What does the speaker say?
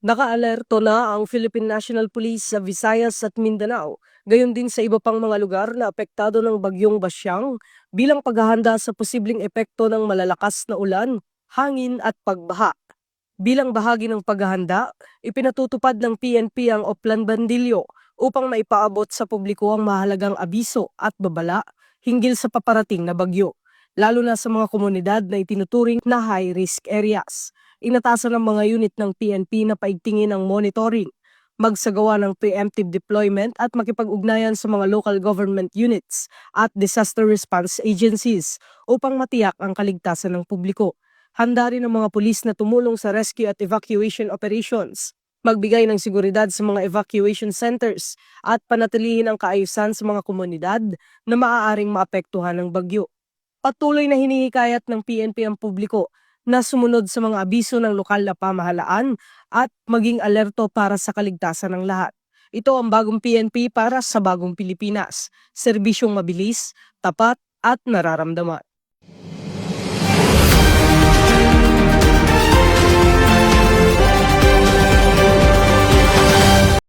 Nakaalerto na ang Philippine National Police sa Visayas at Mindanao, gayon din sa iba pang mga lugar na apektado ng bagyong Basyang bilang paghahanda sa posibleng epekto ng malalakas na ulan, hangin at pagbaha. Bilang bahagi ng paghahanda, ipinatutupad ng PNP ang Oplan Bandilyo upang maipaabot sa publiko ang mahalagang abiso at babala hinggil sa paparating na bagyo, lalo na sa mga komunidad na itinuturing na high-risk areas. Inatasan ng mga unit ng PNP na paigtingin ang monitoring, magsagawa ng preemptive deployment at makipag-ugnayan sa mga local government units at disaster response agencies upang matiyak ang kaligtasan ng publiko. Handa rin ang mga pulis na tumulong sa rescue at evacuation operations, magbigay ng seguridad sa mga evacuation centers at panatilihin ang kaayusan sa mga komunidad na maaaring maapektuhan ng bagyo. Patuloy na hinihikayat ng PNP ang publiko na sumunod sa mga abiso ng lokal na pamahalaan at maging alerto para sa kaligtasan ng lahat. Ito ang bagong PNP para sa bagong Pilipinas. Serbisyong mabilis, tapat at nararamdaman.